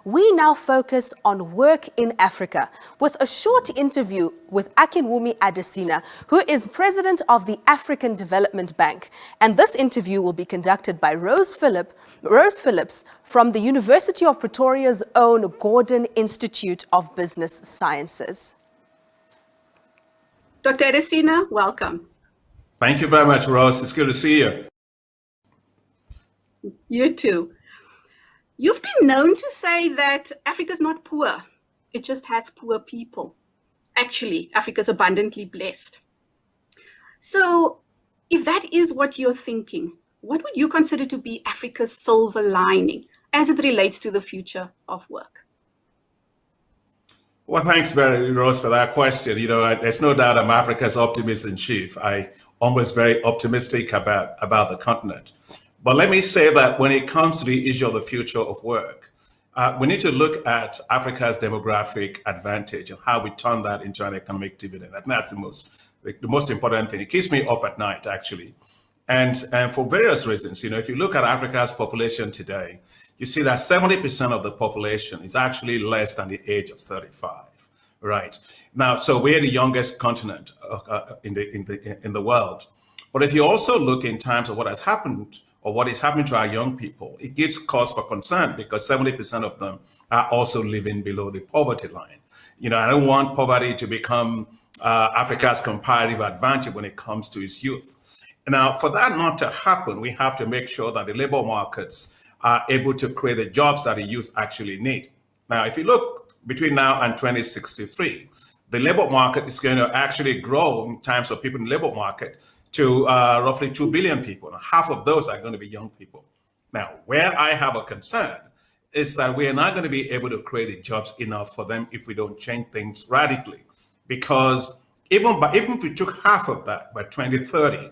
we now focus on work in Africa with a short interview with Akinwumi Adesina, who is president of the African Development Bank. And this interview will be conducted by Rose Phillips from the University of Pretoria's own Gordon Institute of Business Sciences. Dr. Adesina, welcome. Thank you very much, Rose. It's good to see you. You too. You've been known to say that Africa's not poor. It just has poor people. Actually, Africa's abundantly blessed. So if that is what you're thinking, what would you consider to be Africa's silver lining as it relates to the future of work? Well, thanks, Rose, for that question. There's no doubt I'm Africa's optimist in chief. I'm almost very optimistic about the continent. But let me say that when it comes to the issue of the future of work, we need to look at Africa's demographic advantage and how we turn that into an economic dividend. I think that's the most important thing. It keeps me up at night, actually. And for various reasons, if you look at Africa's population today, you see that 70% of the population is actually less than the age of 35, right? Now, so we're the youngest continent in the world. But if you also look in terms of what has happened or what is happening to our young people, it gives cause for concern because 70% of them are also living below the poverty line. I don't want poverty to become Africa's comparative advantage when it comes to its youth. Now, for that not to happen, we have to make sure that the labor markets are able to create the jobs that the youth actually need. Now, if you look between now and 2063, the labor market is going to actually grow in terms of people in the labor market to roughly 2 billion people. And half of those are going to be young people. Now, where I have a concern is that we are not going to be able to create the jobs enough for them if we don't change things radically. Because even if we took half of that by 2030,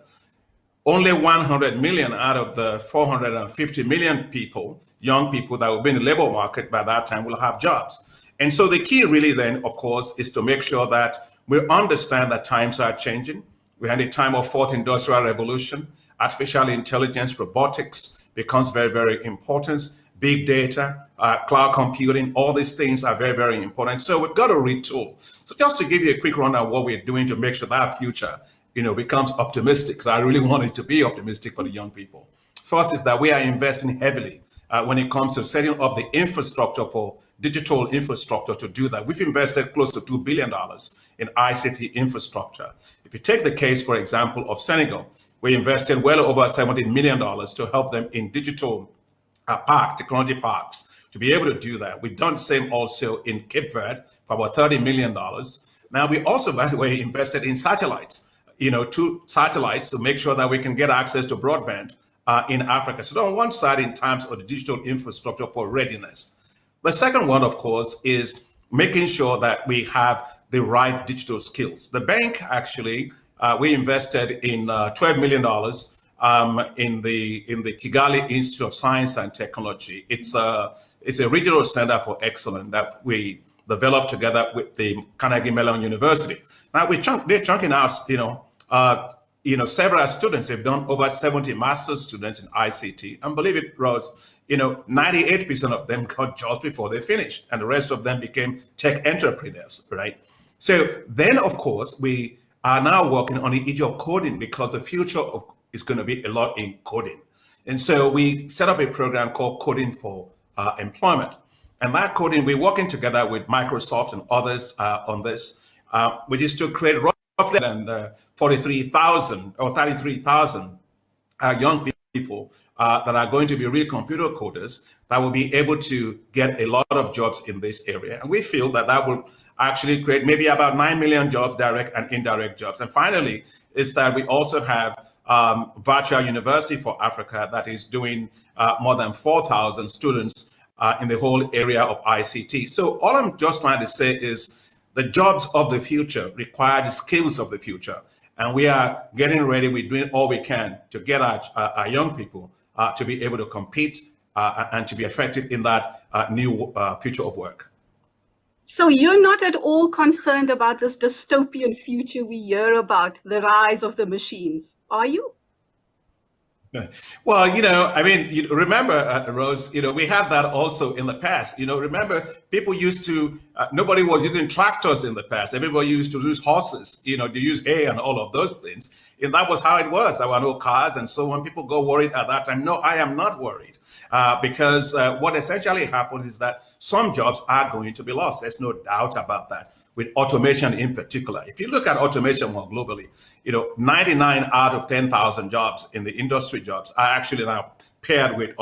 only 100 million out of the 450 million people, young people that will be in the labor market by that time will have jobs. And so the key really then, of course, is to make sure that we understand that times are changing. We're in a time of fourth industrial revolution. Artificial intelligence, robotics becomes very, very important. Big data, cloud computing, all these things are very, very important. So we've got to retool. So just to give you a quick rundown of what we're doing to make sure that future becomes optimistic, because I really want it to be optimistic for the young people. First is that we are investing heavily when it comes to setting up the infrastructure for digital infrastructure to do that. We've invested close to $2 billion in ICT infrastructure. If you take the case, for example, of Senegal, we invested well over $70 million to help them in digital technology parks, to be able to do that. We've done the same also in Cape Verde for about $30 million. Now, we also, by the way, invested in satellites, 2 satellites to make sure that we can get access to broadband in Africa. So on one side, in terms of the digital infrastructure for readiness. The second one, of course, is making sure that we have the right digital skills. The bank, actually, we invested in $12 million in the Kigali Institute of Science and Technology. It's a regional center for excellence that we developed together with the Carnegie Mellon University. Now they're chunking out, several students. They've done over 70 master's students in ICT, and believe it, Rose, 98% of them got jobs before they finished, and the rest of them became tech entrepreneurs, right? So then, of course, we are now working on the issue of coding, because the future is going to be a lot in coding. And so we set up a program called Coding for Employment. And that coding, we're working together with Microsoft and others on this, which is to create roughly 43,000 or 33,000 young people that are going to be real computer coders that will be able to get a lot of jobs in this area. And we feel that that will actually create maybe about 9 million jobs, direct and indirect jobs. And finally, is that we also have Virtual University for Africa that is doing more than 4,000 students in the whole area of ICT. So all I'm just trying to say is the jobs of the future require the skills of the future. And we are getting ready. We're doing all we can to get our young people to be able to compete and to be effective in that new future of work. So you're not at all concerned about this dystopian future we hear about, the rise of the machines, are you? Well, I mean, you remember, Rose, we had that also in the past. Remember, people used to, nobody was using tractors in the past. Everybody used to use horses, to use hay and all of those things. And that was how it was. There were no cars. And so when people go worried at that time, no, I am not worried. Because what essentially happens is that some jobs are going to be lost. There's no doubt about that. With automation in particular. If you look at automation more globally, 99 out of 10,000 jobs in the industry jobs are actually now paired with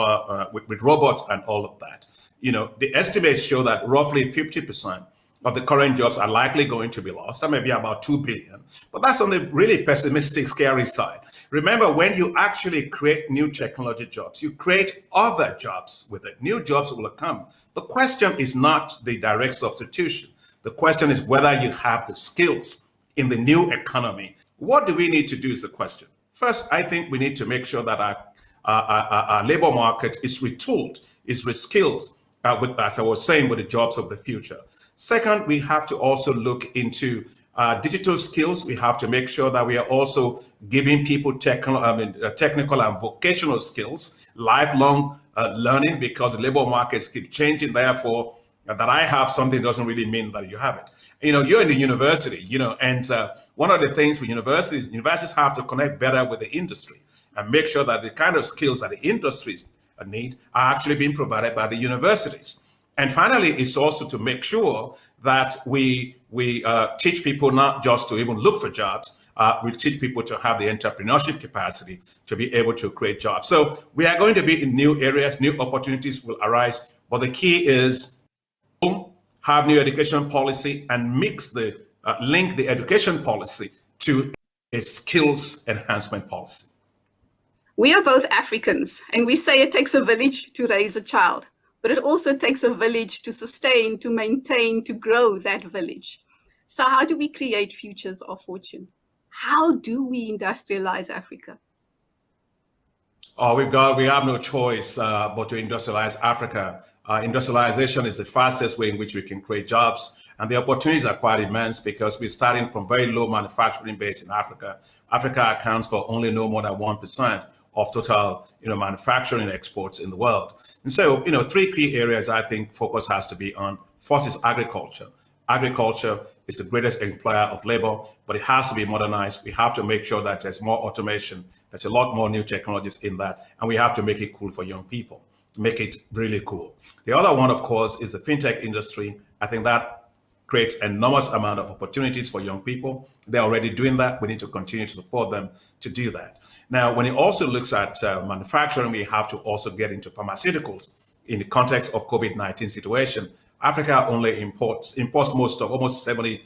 robots and all of that. The estimates show that roughly 50% of the current jobs are likely going to be lost. That may be about 2 billion, but that's on the really pessimistic, scary side. Remember, when you actually create new technology jobs, you create other jobs with it. New jobs will come. The question is not the direct substitution. The question is whether you have the skills in the new economy. What do we need to do is the question. First, I think we need to make sure that our labor market is retooled, is reskilled, as I was saying, with the jobs of the future. Second, we have to also look into digital skills. We have to make sure that we are also giving people technical and vocational skills, lifelong learning, because the labor markets keep changing. Therefore, that I have something doesn't really mean that you have it. You're in the university, and one of the things with universities have to connect better with the industry and make sure that the kind of skills that the industries need are actually being provided by the universities. And finally, it's also to make sure that we teach people not just to even look for jobs, we teach people to have the entrepreneurship capacity to be able to create jobs. So we are going to be in new areas, new opportunities will arise, but the key is have new education policy and link the education policy to a skills enhancement policy. We are both Africans, and we say it takes a village to raise a child, but it also takes a village to sustain, to maintain, to grow that village. So how do we create futures of fortune? How do we industrialize Africa? Oh, we have no choice but to industrialize Africa. Industrialization is the fastest way in which we can create jobs, and the opportunities are quite immense because we're starting from very low manufacturing base in Africa. Africa accounts for only no more than 1% of total, manufacturing exports in the world. And so, 3 key areas I think focus has to be on. First is agriculture. Agriculture is the greatest employer of labor, but it has to be modernized. We have to make sure that there's more automation. There's a lot more new technologies in that, and we have to make it cool for young people, make it really cool. The other one, of course, is the fintech industry. I think that creates enormous amount of opportunities for young people. They're already doing that. We need to continue to support them to do that. Now, when it also looks at manufacturing, we have to also get into pharmaceuticals in the context of COVID-19 situation. Africa only imports almost 70%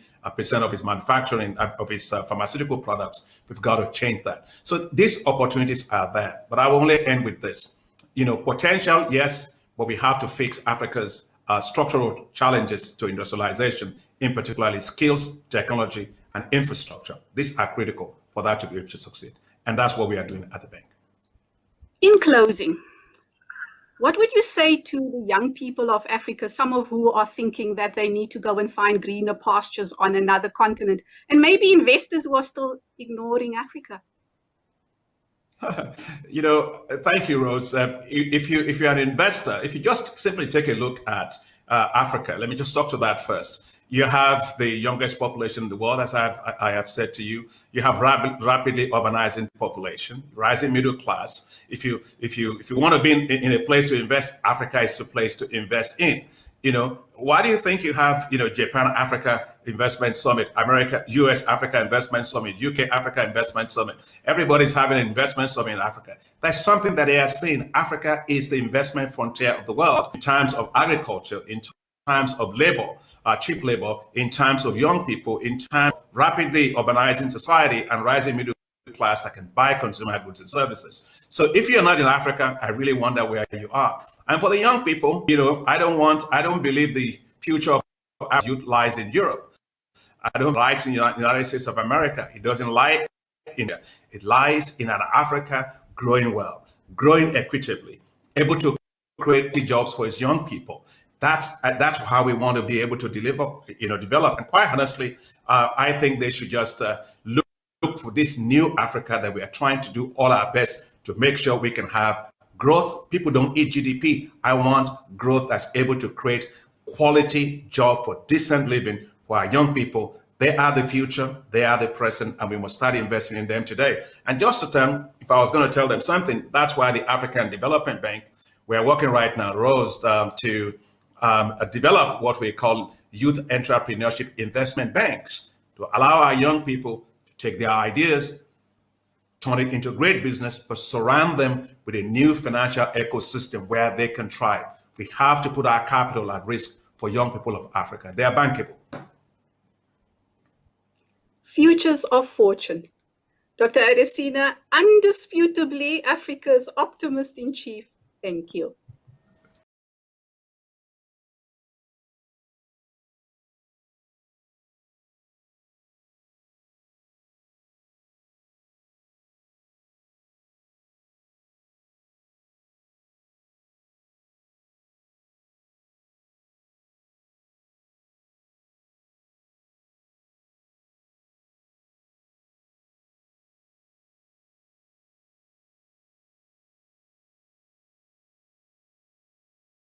of its manufacturing, of its pharmaceutical products. We've got to change that. So these opportunities are there. But I will only end with this. Potential, yes, but we have to fix Africa's structural challenges to industrialization, in particularly skills, technology, and infrastructure. These are critical for that to be able to succeed. And that's what we are doing at the bank. In closing, what would you say to the young people of Africa, some of who are thinking that they need to go and find greener pastures on another continent, and maybe investors who are still ignoring Africa? Thank you, Rose. If you're an investor, if you just simply take a look at Africa, let me just talk to that first. You have the youngest population in the world, as I have said to you. You have rapidly urbanizing population, rising middle class. If you want to be in a place to invest, Africa is the place to invest in. Why do you think you have, Japan Africa Investment Summit, America, US Africa Investment Summit, UK Africa Investment Summit? Everybody's having an investment summit in Africa. That's something that they are saying. Africa is the investment frontier of the world in terms of agriculture, in terms of labor, cheap labor, in terms of young people, in terms of rapidly urbanizing society and rising middle class that can buy consumer goods and services. So if you're not in Africa, I really wonder where you are. And for the young people, I don't believe the future of youth lies in Europe. I don't like in the United States of America. It doesn't lie in there. It lies in an Africa growing well, growing equitably, able to create jobs for its young people. That's how we want to be able to develop. And quite honestly, I think they should just look for this new Africa that we are trying to do all our best to make sure we can have growth. People don't eat GDP. I want growth that's able to create quality job for decent living for our young people. They are the future, they are the present, and we must start investing in them today. And just to tell, if I was going to tell them something, that's why the African Development Bank, we're working right now, Rose, to develop what we call youth entrepreneurship investment banks to allow our young people to take their ideas, turn it into great business, but surround them with a new financial ecosystem where they can thrive. We have to put our capital at risk for young people of Africa. They are bankable. Futures of fortune. Dr. Adesina, undisputably Africa's optimist in chief. Thank you.